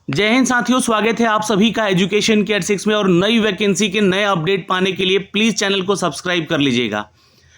जय हिंद साथियों, स्वागत है आप सभी का एजुकेशन केयर 6 में। और नई वैकेंसी के नए अपडेट पाने के लिए प्लीज़ चैनल को सब्सक्राइब कर लीजिएगा।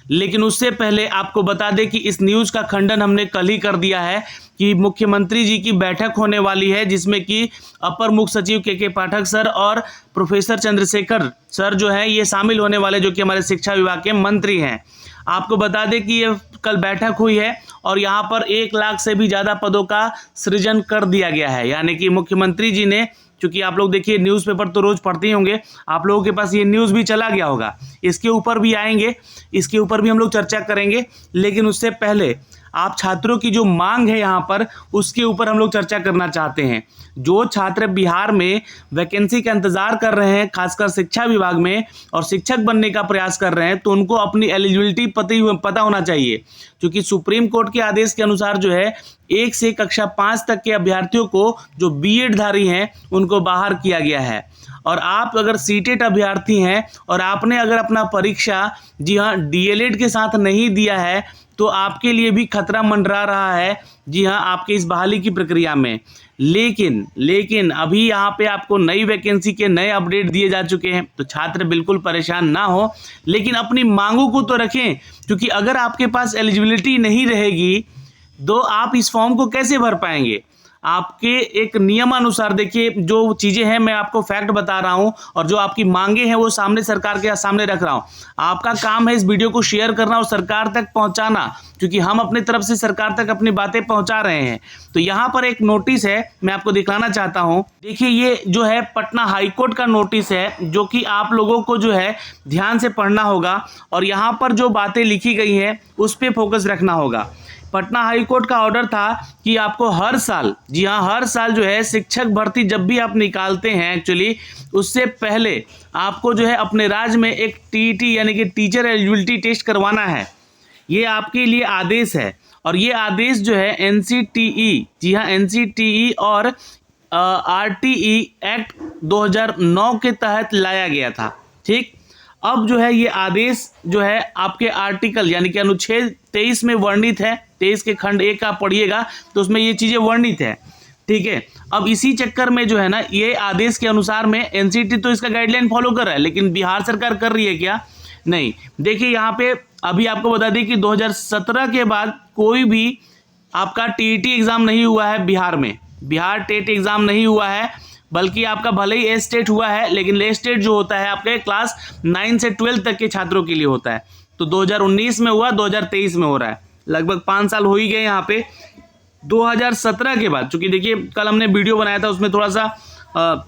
लेकिन उससे पहले आपको बता दें कि इस न्यूज़ का खंडन हमने कल ही कर दिया है कि मुख्यमंत्री जी की बैठक होने वाली है, जिसमें कि अपर मुख्य सचिव के पाठक सर और प्रोफेसर चंद्रशेखर सर जो है ये शामिल होने वाले, जो कि हमारे शिक्षा विभाग के मंत्री हैं। आपको बता दें कि ये कल बैठक हुई है और यहाँ पर 1 लाख से भी ज़्यादा पदों का सृजन कर दिया गया है। यानी कि मुख्यमंत्री जी ने, क्योंकि आप लोग देखिए न्यूज़पेपर तो रोज़ पढ़ते ही होंगे, आप लोगों के पास ये न्यूज़ भी चला गया होगा। इसके ऊपर भी आएंगे, इसके ऊपर भी हम लोग चर्चा करेंगे। लेकिन उससे पहले आप छात्रों की जो मांग है यहाँ पर, उसके ऊपर हम लोग चर्चा करना चाहते हैं। जो छात्र बिहार में वैकेंसी का इंतज़ार कर रहे हैं, खासकर शिक्षा विभाग में, और शिक्षक बनने का प्रयास कर रहे हैं, तो उनको अपनी एलिजिबिलिटी पता होना चाहिए। क्योंकि सुप्रीम कोर्ट के आदेश के अनुसार जो है 1 से कक्षा 5 तक के अभ्यर्थियों को, जो बीएड धारी हैं, उनको बाहर किया गया है। और आप अगर सीटेट अभ्यर्थी हैं और आपने अगर अपना परीक्षा, जी हाँ, डीएलएड के साथ नहीं दिया है, तो आपके लिए भी खतरा मंडरा रहा है, जी हाँ, आपके इस बहाली की प्रक्रिया में। लेकिन अभी यहाँ पे आपको नई वैकेंसी के नए अपडेट दिए जा चुके हैं, तो छात्र बिल्कुल परेशान ना हो, लेकिन अपनी मांगों को तो रखें। क्योंकि अगर आपके पास एलिजिबिलिटी नहीं रहेगी तो आप इस फॉर्म को कैसे भर पाएंगे। आपके एक नियमानुसार, देखिए जो चीज़ें हैं मैं आपको फैक्ट बता रहा हूं, और जो आपकी मांगे हैं वो सामने सरकार के सामने रख रहा हूं। आपका काम है इस वीडियो को शेयर करना और सरकार तक पहुंचाना, क्योंकि हम अपनी तरफ से सरकार तक अपनी बातें पहुंचा रहे हैं। तो यहाँ पर एक नोटिस है, मैं आपको दिखाना चाहता हूँ। देखिए ये जो है पटना हाईकोर्ट का नोटिस है, जो कि आप लोगों को जो है ध्यान से पढ़ना होगा और यहाँ पर जो बातें लिखी गई हैं उस पर फोकस रखना होगा। पटना हाईकोर्ट का ऑर्डर था कि आपको हर साल, जी हाँ, हर साल जो है शिक्षक भर्ती जब भी आप निकालते हैं, एक्चुअली उससे पहले आपको जो है अपने राज्य में एक टीईटी यानी कि टीचर एलिजिबिलिटी टेस्ट करवाना है। ये आपके लिए आदेश है, और ये आदेश जो है एनसीटीई, जी हाँ, एनसीटीई और आरटीई एक्ट 2009 के तहत लाया गया था। ठीक, अब जो है ये आदेश जो है आपके आर्टिकल यानी कि अनुच्छेद 23 में वर्णित है। 23 के खंड 1 आप पढ़िएगा तो उसमें ये चीज़ें वर्णित है। ठीक है, अब इसी चक्कर में जो है ना, ये आदेश के अनुसार में एनसीटी तो इसका गाइडलाइन फॉलो कर रहा है, लेकिन बिहार सरकार कर रही है क्या? नहीं। देखिए यहाँ पे अभी आपको बता दें कि 2017 के बाद कोई भी आपका टीईटी एग्ज़ाम नहीं हुआ है बिहार में। बिहार टेट एग्ज़ाम नहीं हुआ है, बल्कि आपका भले ही एस टेट हुआ है, लेकिन एस टेट जो होता है आपके क्लास 9 से 12 तक के छात्रों के लिए होता है। तो 2019 में हुआ, 2023 में हो रहा है, लगभग 5 साल हो ही गए यहाँ पे। 2017 के बाद, चूँकि देखिए कल हमने वीडियो बनाया था, उसमें थोड़ा सा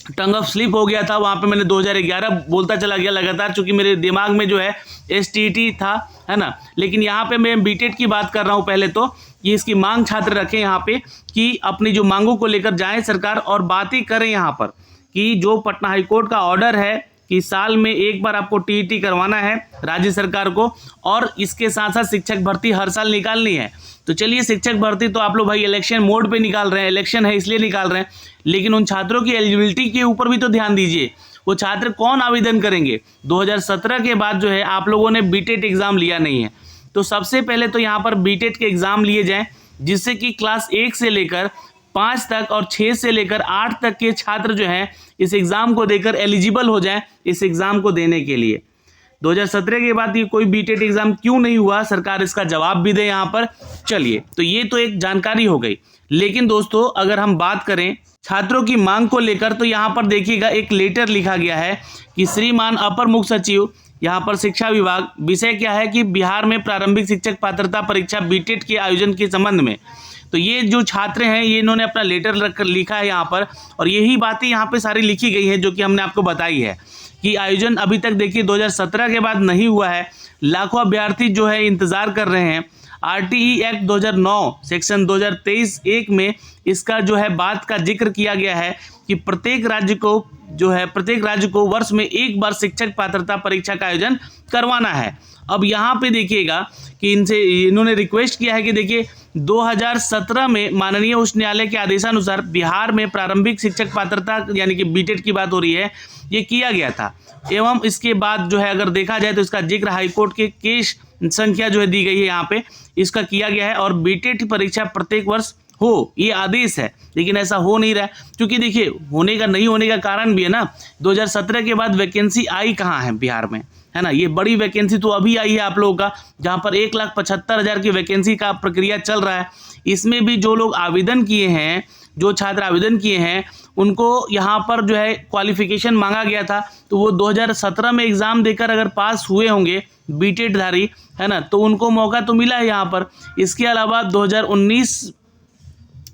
टंग ऑफ स्लिप हो गया था, वहाँ पे मैंने 2011 बोलता चला गया लगातार, चूँकि मेरे दिमाग में जो है एसटीटी था, है ना। लेकिन यहाँ पे मैं बीटेट की बात कर रहा हूँ। पहले तो ये इसकी मांग छात्र रखें यहाँ पे कि अपनी जो मांगों को लेकर जाएं सरकार और बातें करें यहाँ पर, कि जो पटना हाईकोर्ट का ऑर्डर है कि साल में एक बार आपको टीईटी करवाना है राज्य सरकार को, और इसके साथ साथ शिक्षक भर्ती हर साल निकालनी है। तो चलिए, शिक्षक भर्ती तो आप लोग भाई इलेक्शन मोड पे निकाल रहे हैं, इलेक्शन है इसलिए निकाल रहे हैं, लेकिन उन छात्रों की एलिजिबिलिटी के ऊपर भी तो ध्यान दीजिए। वो छात्र कौन आवेदन करेंगे? 2017 के बाद जो है आप लोगों ने बीटेट एग्ज़ाम लिया नहीं है, तो सबसे पहले तो यहाँ पर बीटेट के एग्ज़ाम लिए जाएं, जिससे कि क्लास 1 से लेकर 5 तक और 6 से लेकर 8 तक के छात्र जो हैं इस एग्ज़ाम को देकर एलिजिबल हो जाएं इस एग्ज़ाम को देने के लिए। 2017 के बाद ये कोई बीटेट एग्ज़ाम क्यों नहीं हुआ, सरकार इसका जवाब भी दे यहाँ पर। चलिए, तो ये तो एक जानकारी हो गई। लेकिन दोस्तों, अगर हम बात करें छात्रों की मांग को लेकर, तो यहाँ पर देखिएगा एक लेटर लिखा गया है कि श्रीमान अपर मुख्य सचिव, यहाँ पर शिक्षा विभाग, विषय क्या है कि बिहार में प्रारंभिक शिक्षक पात्रता परीक्षा बीटेट के आयोजन के संबंध में। तो ये जो छात्र हैं ये इन्होंने अपना लेटर लिखा है यहाँ पर, और यही बातें यहाँ पे सारी लिखी गई हैं जो कि हमने आपको बताई है कि आयोजन अभी तक देखिए 2017 के बाद नहीं हुआ है। लाखों अभ्यर्थी जो है इंतज़ार कर रहे हैं। आरटीई एक्ट 2009 सेक्शन 2023(1) में इसका जो है बात का जिक्र किया गया है कि प्रत्येक राज्य को वर्ष में एक बार शिक्षक पात्रता परीक्षा का आयोजन करवाना है। अब यहाँ पे देखिएगा कि इन्होंने रिक्वेस्ट किया है कि देखिए 2017 में माननीय उच्च न्यायालय के आदेशानुसार बिहार में प्रारंभिक शिक्षक पात्रता यानी कि बीटेट की बात हो रही है, ये किया गया था। एवं इसके बाद जो है अगर देखा जाए तो इसका जिक्र हाईकोर्ट के केस संख्या जो है दी गई है यहाँ पे, इसका किया गया है। और बीटेट की परीक्षा प्रत्येक वर्ष हो, ये आदेश है, लेकिन ऐसा हो नहीं रहा है। क्योंकि देखिए होने का नहीं होने का कारण भी है ना, 2017 के बाद वैकेंसी आई कहाँ है बिहार में, है ना। ये बड़ी वैकेंसी तो अभी आई है आप लोगों का, जहाँ पर 1,75,000 की वैकेंसी का प्रक्रिया चल रहा है। इसमें भी जो लोग आवेदन किए हैं, जो छात्र आवेदन किए हैं, उनको यहाँ पर जो है क्वालिफिकेशन मांगा गया था, तो वो 2017 में एग्ज़ाम देकर अगर पास हुए होंगे बीटेड धारी, है ना, तो उनको मौका तो मिला है यहाँ पर। इसके अलावा 2019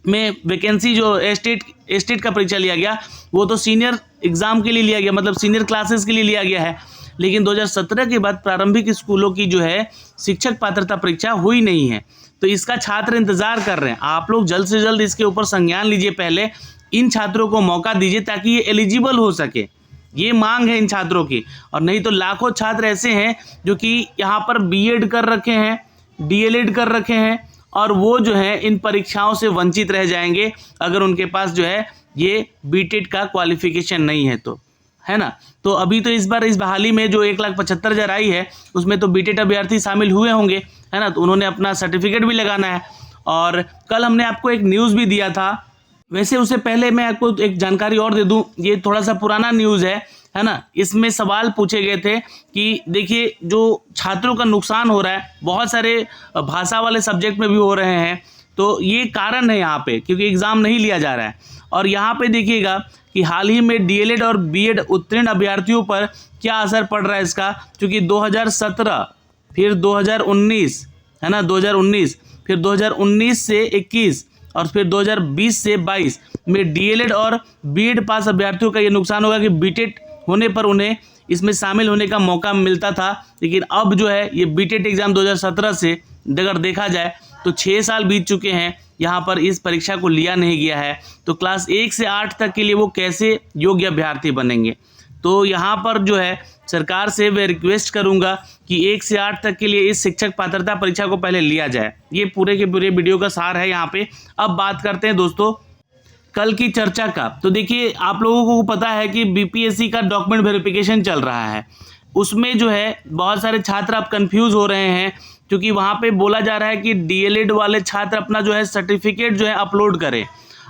में वैकेंसी जो स्टेट का परीक्षा लिया गया, वो तो सीनियर एग्ज़ाम के लिए लिया गया, मतलब सीनियर क्लासेस के लिए लिया गया है। लेकिन 2017 के बाद प्रारंभिक स्कूलों की जो है शिक्षक पात्रता परीक्षा हुई नहीं है, तो इसका छात्र इंतज़ार कर रहे हैं। आप लोग जल्द से जल्द इसके ऊपर संज्ञान लीजिए, पहले इन छात्रों को मौका दीजिए ताकि ये एलिजिबल हो सके। ये मांग है इन छात्रों की। और नहीं तो लाखों छात्र ऐसे हैं जो कि यहाँ पर बीएड कर रखे हैं, डीएलएड कर रखे हैं, और वो जो है इन परीक्षाओं से वंचित रह जाएंगे अगर उनके पास जो है ये बीटेड का क्वालिफिकेशन नहीं है तो, है ना। तो अभी तो इस बार इस बहाली में जो 1,75,000 आई है, उसमें तो बीटेड अभ्यर्थी शामिल हुए होंगे, है ना, तो उन्होंने अपना सर्टिफिकेट भी लगाना है। और कल हमने आपको एक न्यूज़ भी दिया था, वैसे उससे पहले मैं आपको एक जानकारी और दे दूं, ये थोड़ा सा पुराना न्यूज़ है ना। इसमें सवाल पूछे गए थे कि देखिए जो छात्रों का नुकसान हो रहा है, बहुत सारे भाषा वाले सब्जेक्ट में भी हो रहे हैं, तो ये कारण है यहाँ पे, क्योंकि एग्ज़ाम नहीं लिया जा रहा है। और यहाँ पे देखिएगा कि हाल ही में डीएलएड और बीएड उत्तीर्ण अभ्यर्थियों पर क्या असर पड़ रहा है इसका, क्योंकि 2017 फिर 2019, है ना, 2019 फिर 2019 से 21 और फिर 2020 से 22 में डीएलएड और बीएड पास अभ्यर्थियों का ये नुकसान होगा कि बीटेड होने पर उन्हें इसमें शामिल होने का मौका मिलता था। लेकिन अब जो है ये बीटेड एग्ज़ाम 2017 से अगर देखा जाए तो 6 साल बीत चुके हैं, यहाँ पर इस परीक्षा को लिया नहीं गया है। तो क्लास 1 से 8 तक के लिए वो कैसे योग्य अभ्यर्थी बनेंगे। तो यहाँ पर जो है सरकार से मैं रिक्वेस्ट करूँगा कि 1 से 8 तक के लिए इस शिक्षक पात्रता परीक्षा को पहले लिया जाए। ये पूरे के पूरे वीडियो का सार है यहाँ पे। अब बात करते हैं दोस्तों कल की चर्चा का। तो देखिए आप लोगों को पता है कि बीपीएससी का डॉक्यूमेंट वेरिफिकेशन चल रहा है, उसमें जो है बहुत सारे छात्र अब कंफ्यूज हो रहे हैं, क्योंकि वहाँ पे बोला जा रहा है कि डीएलएड वाले छात्र अपना जो है सर्टिफिकेट जो है अपलोड करें।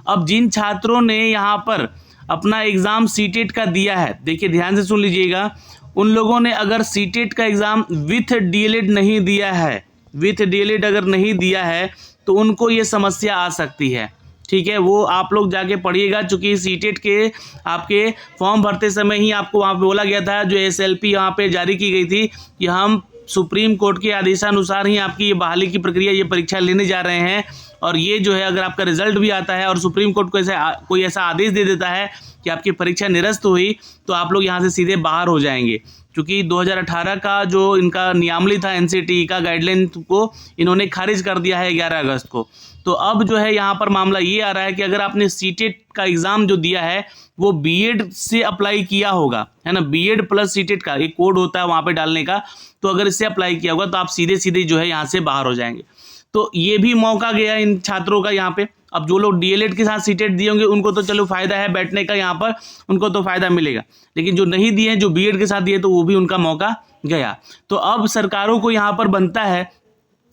अब जिन छात्रों ने यहाँ पर अपना एग्ज़ाम सीटेट का दिया है, देखिए ध्यान से सुन लीजिएगा, उन लोगों ने अगर सीटेट का एग्ज़ाम विथ डीएलएड नहीं दिया है, विथ डीएलएड अगर नहीं दिया है तो उनको ये समस्या आ सकती है। ठीक है, वो आप लोग जाके पढ़िएगा, चूँकि सीटेट के आपके फॉर्म भरते समय ही आपको वहाँ पे बोला गया था, जो एसएलपी यहाँ पे जारी की गई थी कि हम सुप्रीम कोर्ट के आदेशानुसार ही आपकी ये बहाली की प्रक्रिया, ये परीक्षा लेने जा रहे हैं। और ये जो है अगर आपका रिजल्ट भी आता है और सुप्रीम कोर्ट को कोई ऐसा आदेश दे देता है कि आपकी परीक्षा निरस्त हुई, तो आप लोग यहाँ से सीधे बाहर हो जाएंगे। क्योंकि 2018 का जो इनका नियमावली था एनसीटीई का गाइडलाइन को इन्होंने खारिज कर दिया है 11 अगस्त को। तो अब जो है यहाँ पर मामला ये आ रहा है कि अगर आपने सीटेट का एग्ज़ाम जो दिया है वो बीएड से अप्लाई किया होगा, है ना, बीएड प्लस सीटेट का एक कोड होता है वहाँ पे डालने का, तो अगर इससे अप्लाई किया होगा तो आप सीधे सीधे जो है यहाँ से बाहर हो जाएंगे। तो ये भी मौका गया इन छात्रों का यहाँ पे। अब जो लोग डीएलएड के साथ सीटेट दिए होंगे उनको तो चलो फ़ायदा है बैठने का, यहाँ पर उनको तो फ़ायदा मिलेगा, लेकिन जो नहीं दिए हैं, जो बीएड के साथ दिए, तो वो भी उनका मौका गया। तो अब सरकारों को यहाँ पर बनता है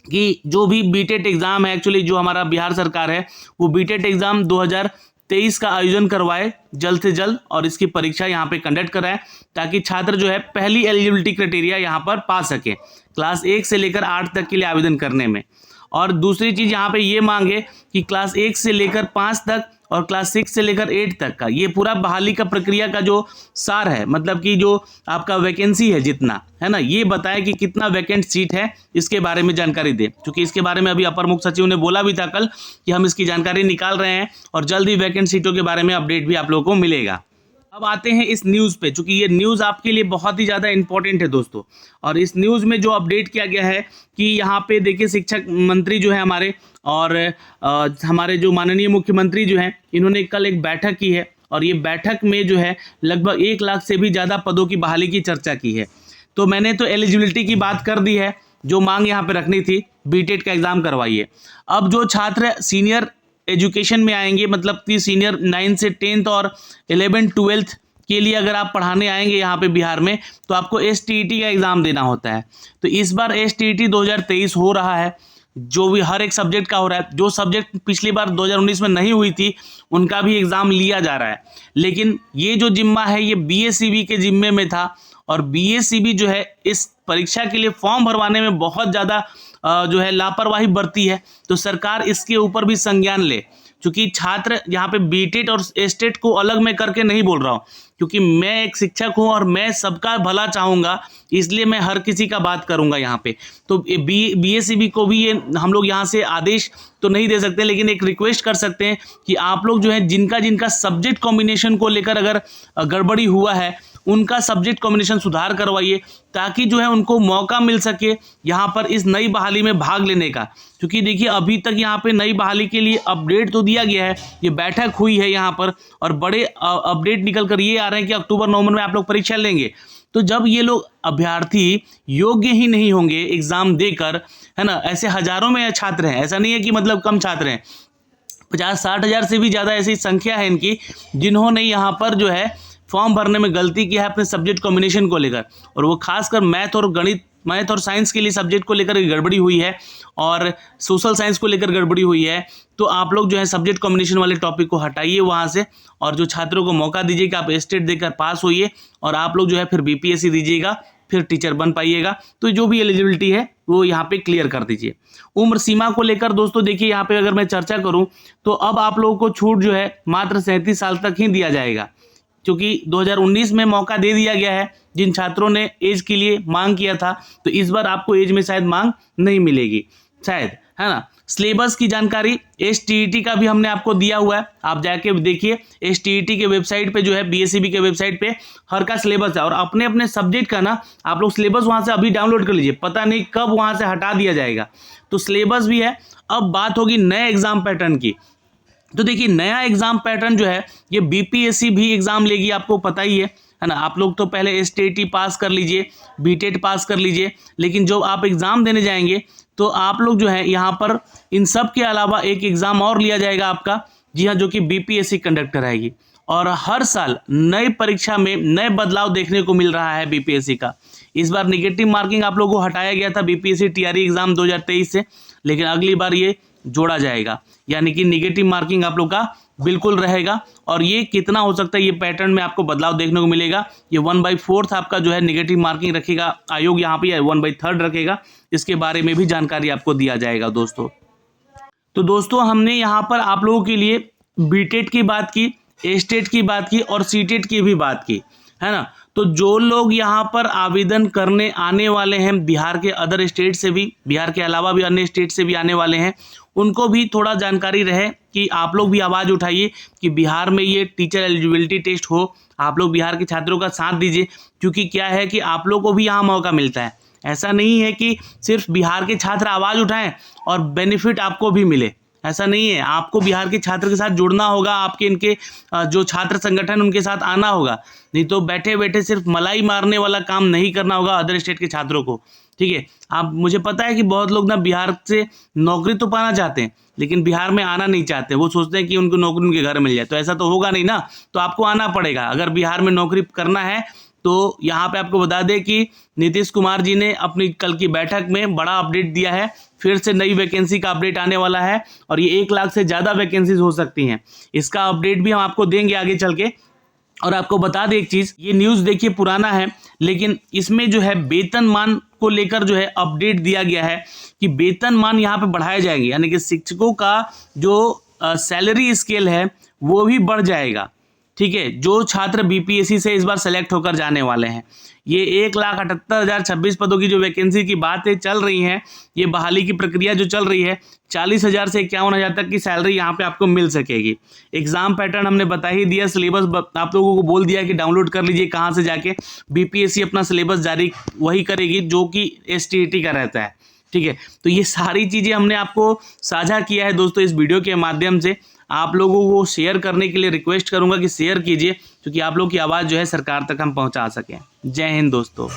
कि जो भी बीटेट एग्ज़ाम है, एक्चुअली जो हमारा बिहार सरकार है वो बीटेट एग्ज़ाम 2023 का आयोजन करवाए जल्द से जल्द, और इसकी परीक्षा यहाँ पे कंडक्ट कराए, ताकि छात्र जो है पहली एलिजिबिलिटी क्राइटेरिया यहाँ पर पा सके क्लास 1 से लेकर 8 तक के लिए आवेदन करने में। और दूसरी चीज़ यहाँ पे ये मांगे कि क्लास 1 से लेकर 5 तक और क्लास 6 से लेकर 8 तक का ये पूरा बहाली का प्रक्रिया का जो सार है, मतलब कि जो आपका वैकेंसी है जितना, है ना, ये बताएं कि कितना वैकेंट सीट है, इसके बारे में जानकारी दें। क्योंकि इसके बारे में अभी अपर मुख्य सचिव ने बोला भी था कल कि हम इसकी जानकारी निकाल रहे हैं और जल्द ही वैकेंट सीटों के बारे में अपडेट भी आप लोगों को मिलेगा। अब आते हैं इस न्यूज़ पे, चूँकि ये न्यूज़ आपके लिए बहुत ही ज़्यादा इंपॉर्टेंट है दोस्तों। और इस न्यूज़ में जो अपडेट किया गया है कि यहाँ पे देखिए शिक्षक मंत्री जो है हमारे, और हमारे जो माननीय मुख्यमंत्री जो हैं, इन्होंने कल एक बैठक की है, और ये बैठक में जो है लगभग 1 लाख से भी ज़्यादा पदों की बहाली की चर्चा की है। तो मैंने तो एलिजिबिलिटी की बात कर दी है, जो मांग यहाँ पे रखनी थी, बीटेट का एग्ज़ाम करवाइए। अब जो छात्र सीनियर एजुकेशन में आएंगे, मतलब कि सीनियर 9 से 10th और 11th 12th के लिए अगर आप पढ़ाने आएंगे यहाँ पे बिहार में, तो आपको एसटीईटी का एग्ज़ाम देना होता है। तो इस बार एसटीईटी 2023 हो रहा है, जो भी हर एक सब्जेक्ट का हो रहा है। जो सब्जेक्ट पिछली बार 2019 में नहीं हुई थी उनका भी एग्ज़ाम लिया जा रहा है, लेकिन ये जो जिम्मा है ये BACB के जिम्मे में था, और BACB जो है इस परीक्षा के लिए फॉर्म भरवाने में बहुत ज़्यादा जो है लापरवाही बरती है। तो सरकार इसके ऊपर भी संज्ञान ले, क्योंकि छात्र यहाँ पे बीटेट और एस्टेट को अलग मैं करके नहीं बोल रहा हूँ, क्योंकि मैं एक शिक्षक हूँ और मैं सबका भला चाहूँगा, इसलिए मैं हर किसी का बात करूँगा यहाँ पे। तो BACB को भी ये हम लोग यहाँ से आदेश तो नहीं दे सकते, लेकिन एक रिक्वेस्ट कर सकते हैं कि आप लोग जो है जिनका जिनका सब्जेक्ट कॉम्बिनेशन को लेकर अगर गड़बड़ी हुआ है उनका सब्जेक्ट कॉम्बिनेशन सुधार करवाइए, ताकि जो है उनको मौका मिल सके यहाँ पर इस नई बहाली में भाग लेने का। क्योंकि देखिए अभी तक यहाँ पे नई बहाली के लिए अपडेट तो दिया गया है, ये बैठक हुई है यहाँ पर, और बड़े अपडेट निकल कर ये आ रहे हैं कि अक्टूबर-नवंबर में आप लोग परीक्षा लेंगे। तो जब ये लोग अभ्यर्थी योग्य ही नहीं होंगे एग्ज़ाम देकर, है ना, ऐसे हज़ारों में छात्र हैं, ऐसा नहीं है कि मतलब कम छात्र हैं, 50-60 हज़ार से भी ज़्यादा ऐसी संख्या है इनकी जिन्होंने यहाँ पर जो है फॉर्म भरने में गलती की है अपने सब्जेक्ट कॉम्बिनेशन को लेकर, और वो खासकर मैथ और साइंस के लिए सब्जेक्ट को लेकर गड़बड़ी हुई है, और सोशल साइंस को लेकर गड़बड़ी हुई है। तो आप लोग जो है सब्जेक्ट कॉम्बिनेशन वाले टॉपिक को हटाइए वहाँ से, और जो छात्रों को मौका दीजिए कि आप एस्टेट देकर पास होइए, और आप लोग जो है फिर BPSC दीजिएगा, फिर टीचर बन पाइएगा। तो जो भी एलिजिबिलिटी है वो यहाँ पे क्लियर कर दीजिए। उम्र सीमा को लेकर दोस्तों देखिए यहाँ पे अगर मैं चर्चा करूँ तो अब आप लोगों को छूट जो है मात्र 37 साल तक ही दिया जाएगा, क्योंकि 2019 में मौका दे दिया गया है जिन छात्रों ने एज के लिए मांग किया था, तो इस बार आपको एज में शायद मांग नहीं मिलेगी शायद, है ना। सिलेबस की जानकारी STET का भी हमने आपको दिया हुआ है, आप जाके देखिए STET के वेबसाइट पे जो है BACB के वेबसाइट पे हर का सिलेबस है, और अपने अपने सब्जेक्ट का ना आप लोग सिलेबस वहाँ से अभी डाउनलोड कर लीजिए, पता नहीं कब वहाँ से हटा दिया जाएगा। तो सिलेबस भी है। अब बात होगी नए एग्जाम पैटर्न की। तो देखिए नया एग्जाम पैटर्न जो है ये BPSC भी एग्जाम लेगी, आपको पता ही है ना। आप लोग तो पहले STET पास कर लीजिए, BTET पास कर लीजिए, लेकिन जब आप एग्ज़ाम देने जाएंगे तो आप लोग जो है यहाँ पर इन सब के अलावा एक एग्ज़ाम और लिया जाएगा आपका, जी हाँ, जो कि BPSC कंडक्ट कराएगी। और हर साल नई परीक्षा में नए बदलाव देखने को मिल रहा है BPSC का। इस बार निगेटिव मार्किंग आप लोगों को हटाया गया था BPSC TRE एग्ज़ाम 2023 से, लेकिन अगली बार ये जोड़ा जाएगा, यानी कि निगेटिव मार्किंग आप लोग का बिल्कुल रहेगा। और ये कितना हो सकता है, ये पैटर्न में आपको बदलाव देखने को मिलेगा। ये 1/4 आपका जो है निगेटिव मार्किंग रखेगा आयोग यहाँ पे, या 1/3 रखेगा, इसके बारे में भी जानकारी आपको दिया जाएगा दोस्तों। तो दोस्तों हमने यहाँ पर आप लोगों के लिए BTET की बात की, एस्टेट की बात की और CTET की भी बात की, है ना। तो जो लोग यहाँ पर आवेदन करने आने वाले हैं बिहार के अदर स्टेट से भी, बिहार के अलावा भी अन्य स्टेट से भी आने वाले हैं, उनको भी थोड़ा जानकारी रहे कि आप लोग भी आवाज़ उठाइए कि बिहार में ये टीचर एलिजिबिलिटी टेस्ट हो, आप लोग बिहार के छात्रों का साथ दीजिए। क्योंकि क्या है कि आप लोग को भी यहाँ मौका मिलता है, ऐसा नहीं है कि सिर्फ बिहार के छात्र आवाज़ उठाएं और बेनिफिट आपको भी मिले, ऐसा नहीं है। आपको बिहार के छात्र के साथ जुड़ना होगा, आपके इनके जो छात्र संगठन उनके साथ आना होगा, नहीं तो बैठे बैठे सिर्फ मलाई मारने वाला काम नहीं करना होगा अदर स्टेट के छात्रों को, ठीक है। आप, मुझे पता है कि बहुत लोग ना बिहार से नौकरी तो पाना चाहते हैं, लेकिन बिहार में आना नहीं चाहते, वो सोचते हैं कि उनको नौकरी उनके घर मिल जाए, तो ऐसा तो होगा नहीं ना। तो आपको आना पड़ेगा अगर बिहार में नौकरी करना है। तो यहाँ पे आपको बता दें कि नीतीश कुमार जी ने अपनी कल की बैठक में बड़ा अपडेट दिया है, फिर से नई वैकेंसी का अपडेट आने वाला है, और ये 1 लाख से ज़्यादा वैकेंसीज हो सकती हैं। इसका अपडेट भी हम आपको देंगे आगे चल के। और आपको बता दें एक चीज़, ये न्यूज़ देखिए पुराना है, लेकिन इसमें जो है वेतनमान को लेकर जो है अपडेट दिया गया है कि वेतनमान यहाँ पे बढ़ाए जाएंगे, यानी कि शिक्षकों का जो सैलरी स्केल है वो भी बढ़ जाएगा, ठीक है। जो छात्र BPSC से इस बार सेलेक्ट होकर जाने वाले हैं, ये 1,78,026 पदों की जो वैकेंसी की बातें चल रही हैं, ये बहाली की प्रक्रिया जो चल रही है, 40,000 से 51,000 तक की सैलरी यहाँ पे आपको मिल सकेगी। एग्जाम पैटर्न हमने बता ही दिया, सिलेबस आप लोगों को बोल दिया कि डाउनलोड कर लीजिए कहाँ से जाके। BPSC अपना सिलेबस जारी वही करेगी जो कि STET का रहता है, ठीक है। तो ये सारी चीज़ें हमने आपको साझा किया है दोस्तों इस वीडियो के माध्यम से। आप लोगों को शेयर करने के लिए रिक्वेस्ट करूंगा कि शेयर कीजिए, क्योंकि आप लोग की आवाज़ जो है सरकार तक हम पहुंचा सकें। जय हिंद दोस्तों।